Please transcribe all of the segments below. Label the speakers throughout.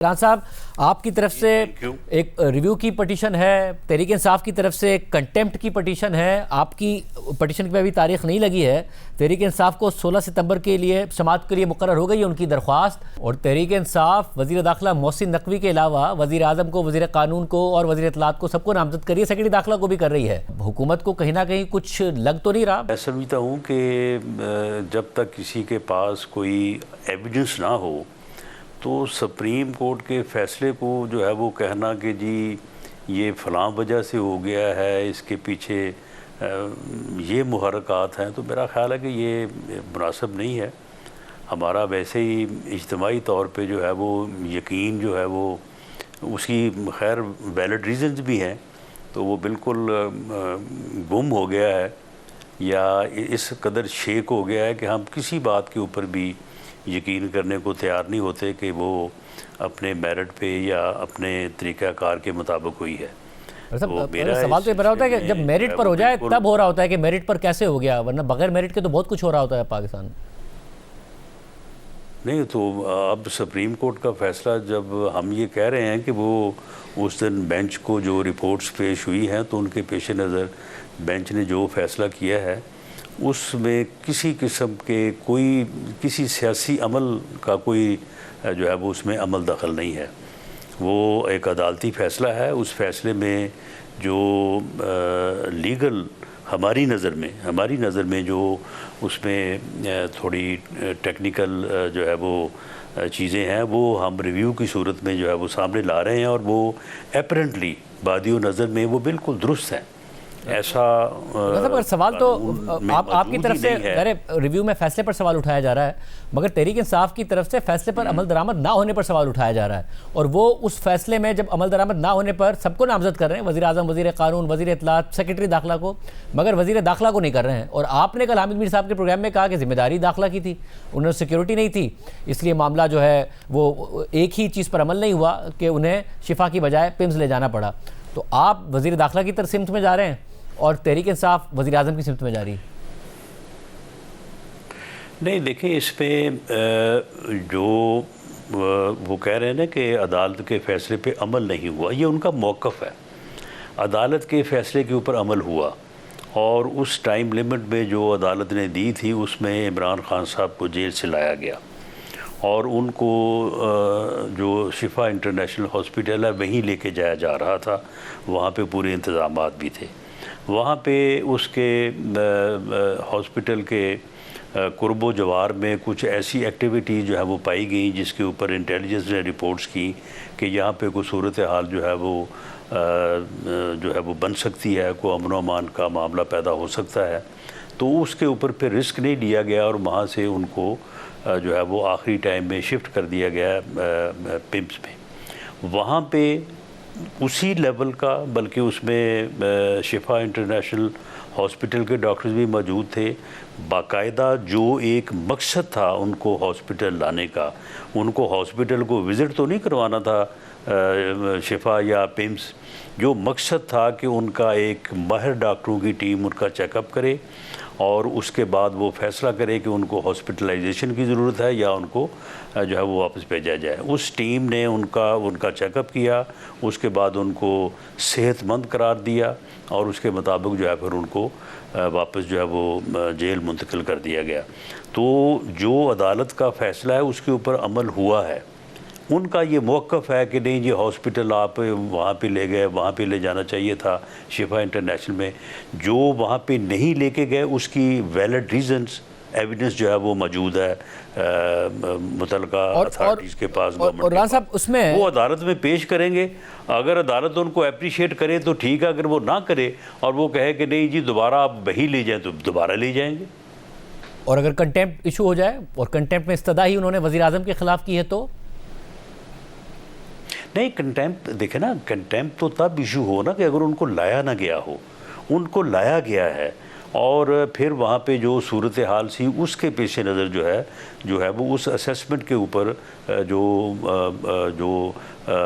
Speaker 1: खान साहब, आपकी तरफ से एक रिव्यू की पटिशन है, तहरीक इंसाफ की तरफ से कंटेम्प्ट की पटिशन है। आपकी पटिशन की अभी तारीख नहीं लगी है। तहरीक इंसाफ को 16 सितंबर के लिए समाअत के लिए मुकर्रर हो गई है उनकी दरख्वास्त। और तहरीक इंसाफ वज़ीर दाखिला मोहसिन नकवी के अलावा वज़ीर आज़म को, वज़ीर कानून को और वज़ीर इत्तलात को सबको नामजद कर रही है, सेक्रेटरी दाखिला को भी कर रही है। हुकूमत को कहीं ना कहीं कुछ लग तो नहीं रहा?
Speaker 2: मैं समझता हूँ कि जब तक किसी के पास कोई एविडेंस ना हो तो सुप्रीम कोर्ट के फ़ैसले को जो है वो कहना कि जी ये फ़लाँ वजह से हो गया है, इसके पीछे ये मुहर्रकात हैं, तो मेरा ख़्याल है कि ये मुनासिब नहीं है। हमारा वैसे ही इज्तिमाई तौर पे जो है वो यकीन जो है वो उसकी खैर वैलिड रीज़न्स भी हैं, तो वो बिल्कुल गुम हो गया है या इस कदर शेक हो गया है कि हम किसी बात के ऊपर भी यकीन करने को तैयार नहीं होते कि वो अपने मेरिट पे या अपने तरीक़ाकार के मुताबिक हुई है।
Speaker 1: तो मेरा सवाल तो ये बना होता है कि जब मेरिट पर हो जाए तब हो रहा होता है कि मेरिट पर कैसे हो गया, वरना बगैर मेरिट के तो बहुत कुछ हो रहा होता है पाकिस्तान में।
Speaker 2: नहीं तो अब सुप्रीम कोर्ट का फ़ैसला जब हम ये कह रहे हैं कि वो उस दिन बेंच को जो रिपोर्ट्स पेश हुई हैं तो उनके पेश नज़र बेंच ने जो फ़ैसला किया है उसमें किसी किस्म के कोई किसी सियासी अमल का कोई जो है वो उसमें अमल दखल नहीं है। वो एक अदालती फ़ैसला है। उस फ़ैसले में जो लीगल हमारी नज़र में जो उसमें थोड़ी टेक्निकल जो है वो चीज़ें हैं वो हम रिव्यू की सूरत में जो है वो सामने ला रहे हैं और वो एपरेंटली बादियो नज़र में वो बिल्कुल दुरुस्त है। ऐसा
Speaker 1: मतलब सवाल तो आपकी तरफ से अरे रिव्यू में फैसले पर सवाल उठाया जा रहा है, मगर तहरीक इंसाफ की तरफ से फैसले पर अमल दरामद ना होने पर सवाल उठाया जा रहा है। और वो उस फैसले में जब अमल दरामद ना होने पर सबको नामजद कर रहे हैं, वज़ीर आज़म, वज़ीर कानून, वज़ीर इत्तलात, सेक्रेटरी दाखिला को, मगर वज़ीर दाखिला को नहीं कर रहे हैं। और आपने कल हामिद मीर साहब के प्रोग्राम में कहा कि जिम्मेदारी दाखिला की थी, उन्हें सिक्योरिटी नहीं थी, इसलिए मामला जो है वो एक ही चीज़ पर अमल नहीं हुआ कि उन्हें शिफा की बजाय पिम्स ले जाना पड़ा। तो आप वज़ीर दाखिला की तरफ सिमत में जा रहे हैं और तहरीक इंसाफ वज़ीर आज़म की सिमत में जा रही है।
Speaker 2: नहीं देखें, इस पे जो वो कह रहे हैं ना कि अदालत के फ़ैसले पे अमल नहीं हुआ, ये उनका मौक़िफ़ है। अदालत के फ़ैसले के ऊपर अमल हुआ और उस टाइम लिमिट में जो अदालत ने दी थी उसमें इमरान खान साहब को जेल से लाया गया और उनको जो शिफा इंटरनेशनल हॉस्पिटल है वहीं लेके जाया जा रहा था। वहाँ पे पूरे इंतज़ामात भी थे। वहाँ पे उसके हॉस्पिटल के कुर्बो जवार में कुछ ऐसी एक्टिविटी जो है वो पाई गई जिसके ऊपर इंटेलिजेंस ने रिपोर्ट्स की कि यहाँ पे कोई सूरत हाल जो है वो बन सकती है, कोई अमन अमान का मामला पैदा हो सकता है। तो उसके ऊपर फिर रिस्क नहीं लिया गया और वहाँ से उनको जो है वो आखिरी टाइम में शिफ्ट कर दिया गया पिम्स में। वहाँ पे उसी लेवल का, बल्कि उसमें शिफा इंटरनेशनल हॉस्पिटल के डॉक्टर्स भी मौजूद थे। बाकायदा जो एक मकसद था उनको हॉस्पिटल लाने का, उनको हॉस्पिटल को विज़िट तो नहीं करवाना था शिफा या पिम्स। जो मकसद था कि उनका एक माहिर डॉक्टरों की टीम उनका चेकअप करे और उसके बाद वो फ़ैसला करे कि उनको हॉस्पिटलाइजेशन की ज़रूरत है या उनको जो है वो वापस भेजा जाए। उस टीम ने उनका चेकअप किया, उसके बाद उनको सेहतमंद करार दिया और उसके मुताबिक जो है फिर उनको वापस जो है वो जेल मुंतकिल कर दिया गया। तो जो अदालत का फ़ैसला है उसके ऊपर अमल हुआ है। उनका ये मौक़िफ़ है कि नहीं जी हॉस्पिटल आप वहाँ पे ले गए, वहाँ पे ले जाना चाहिए था शिफा इंटरनेशनल में। जो वहाँ पे नहीं लेके गए उसकी वैलिड रीज़न्स एविडेंस जो है वो मौजूद है मुतल्लिका अथॉरिटीज़ के पास,
Speaker 1: और राना साहब उसमें
Speaker 2: वो अदालत में पेश करेंगे। अगर अदालत उनको अप्रिशिएट करे तो ठीक है, अगर वो ना करे और वो कहे कि नहीं जी दोबारा आप वही ले जाएँ तो दोबारा ले जाएंगे।
Speaker 1: और अगर कंटेम्प्ट इशू हो जाए और कंटेम्प्ट में इस्तदा ही उन्होंने वज़ीर आज़म के ख़िलाफ़ की है तो
Speaker 2: नहीं, कंटेम्प्ट देखे ना, कंटेम्प्ट तो तब इशू हो ना कि अगर उनको लाया ना गया हो। उनको लाया गया है और फिर वहाँ पे जो सूरत हाल सी उसके पेश नज़र जो है वो उस असेसमेंट के ऊपर जो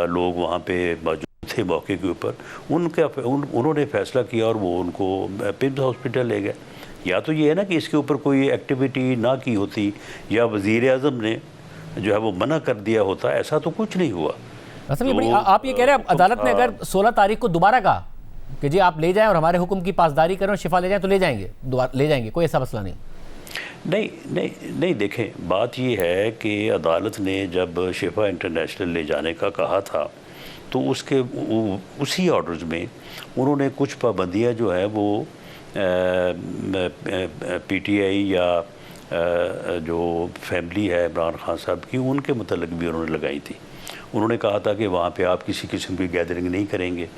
Speaker 2: लोग वहाँ पे मौजूद थे मौके के ऊपर उन्होंने फ़ैसला किया और वो उनको पिम्स हॉस्पिटल ले गए। या तो ये है ना कि इसके ऊपर कोई एक्टिविटी ना की होती या वज़ीर आज़म ने जो है वो मना कर दिया होता, ऐसा तो कुछ नहीं हुआ।
Speaker 1: मतलब ये आप ये कह रहे हैं अदालत ने अगर 16 तारीख को दोबारा कहा कि जी आप ले जाएं और हमारे हुक्म की पासदारी करें और शिफा ले जाएं तो ले जाएंगे, दोबारा ले जाएंगे, कोई ऐसा मसला नहीं?
Speaker 2: नहीं नहीं नहीं, देखें बात ये है कि अदालत ने जब शिफा इंटरनेशनल ले जाने का कहा था तो उसके उसी ऑर्डर्स में उन्होंने कुछ पाबंदियां जो है वो पीटीआई या जो फैमिली है इमरान खान साहब की उनके मुतल्लिक भी उन्होंने लगाई थी। उन्होंने कहा था कि वहाँ पे आप किसी किस्म की गैदरिंग नहीं करेंगे,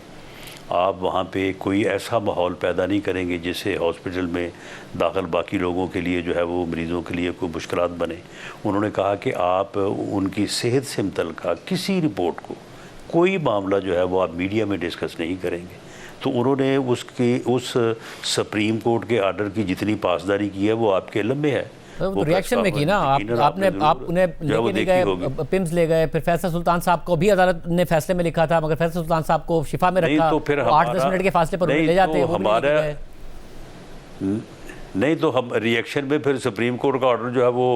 Speaker 2: आप वहाँ पे कोई ऐसा माहौल पैदा नहीं करेंगे जिससे हॉस्पिटल में दाखिल बाकी लोगों के लिए जो है वो मरीज़ों के लिए कोई मुश्किलात बने। उन्होंने कहा कि आप उनकी सेहत से मुतल्लिक़ किसी रिपोर्ट को, कोई मामला जो है वो आप मीडिया में डिस्कस नहीं करेंगे। तो उन्होंने उस सुप्रीम कोर्ट के आर्डर की जितनी पासदारी की है वो आपके इल्म में है।
Speaker 1: वो रिएक्शन में की ना आप उन्हें लेके नहीं गए, पिम्स ले गए, फिर फैसल सुल्तान साहब को भी अदालत ने फैसले में लिखा था, मगर फैसल सुल्तान साहब को शिफा में रखा,
Speaker 2: तो फिर
Speaker 1: 8-10 मिनट के फासले पर ले जाते हैं,
Speaker 2: हमारा नहीं तो हम रिएक्शन में फिर सुप्रीम कोर्ट का ऑर्डर जो है वो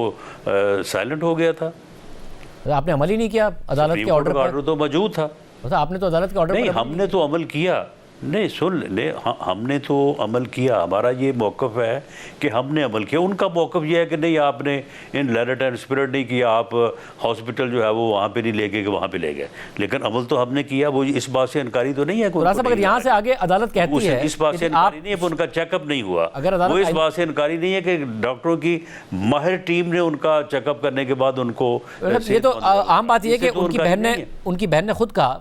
Speaker 2: साइलेंट हो गया था।
Speaker 1: आपने अमल ही नहीं किया अदालत के ऑर्डर पर।
Speaker 2: ऑर्डर तो मौजूद था।
Speaker 1: आपने तो अदालत के ऑर्डर
Speaker 2: नहीं, हमने तो अमल किया। नहीं सुन ले, हमने तो अमल किया, हमारा ये मौक़िफ़ है कि हमने अमल किया। उनका मौक़िफ़ ये है कि नहीं आपने इन लैरेट एंड स्पिरिट नहीं किया, आप हॉस्पिटल जो है वो वहाँ पे नहीं ले गए कि वहाँ पे ले गए, लेकिन अमल तो हमने किया। वो इस बात से इनकारी तो नहीं है कोई।
Speaker 1: अगर यहाँ से आगे अदालत कहती है
Speaker 2: इस बात से इनकारी नहीं है, उनका चेकअप नहीं हुआ, वो इस बात से इनकारी नहीं है कि डॉक्टरों की माहिर टीम ने उनका चेकअप करने के बाद उनको,
Speaker 1: ये तो आम बात यह है कि उनकी बहन ने खुद कहा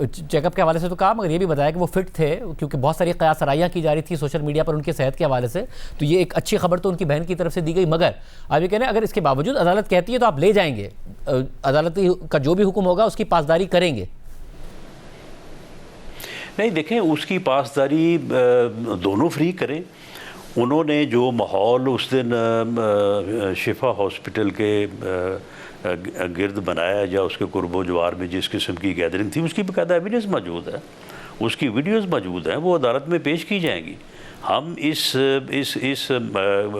Speaker 1: चेकअप के हवाले से तो कहा, मगर ये भी बताया कि वो फिट थे, क्योंकि बहुत सारी कयास सराहियां की जा रही थी सोशल मीडिया पर उनके सेहत के हवाले से। तो ये एक अच्छी खबर तो उनकी बहन की तरफ से दी गई, मगर आप ये कह रहे हैं अगर इसके बावजूद अदालत कहती है तो आप ले जाएंगे, अदालत का जो भी हुक्म होगा उसकी पासदारी करेंगे?
Speaker 2: नहीं देखें, उसकी पासदारी दोनों फ्री करें। उन्होंने जो माहौल उस दिन शिफा हॉस्पिटल के गिर्द बनाया या उसके कुर्बो जवार में जिस किस्म की गैदरिंग थी, उसकी बाकायदा एविडेंस मौजूद है, उसकी वीडियोस मौजूद हैं, वो अदालत में पेश की जाएंगी। हम इस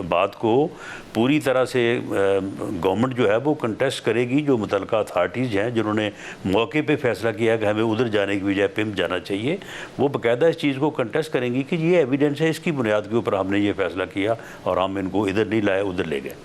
Speaker 2: बात को पूरी तरह से गवर्नमेंट जो है वो कंटेस्ट करेगी, जो मुतल्लिका अथॉरिटीज़ हैं जिन्होंने मौके पे फैसला किया कि हमें उधर जाने की बजाय पिम्स जाना चाहिए, वो बाकायदा इस चीज़ को कंटेस्ट करेंगी कि ये एविडेंस है, इसकी बुनियाद के ऊपर हमने ये फैसला किया और हम इनको इधर नहीं लाए उधर ले गए।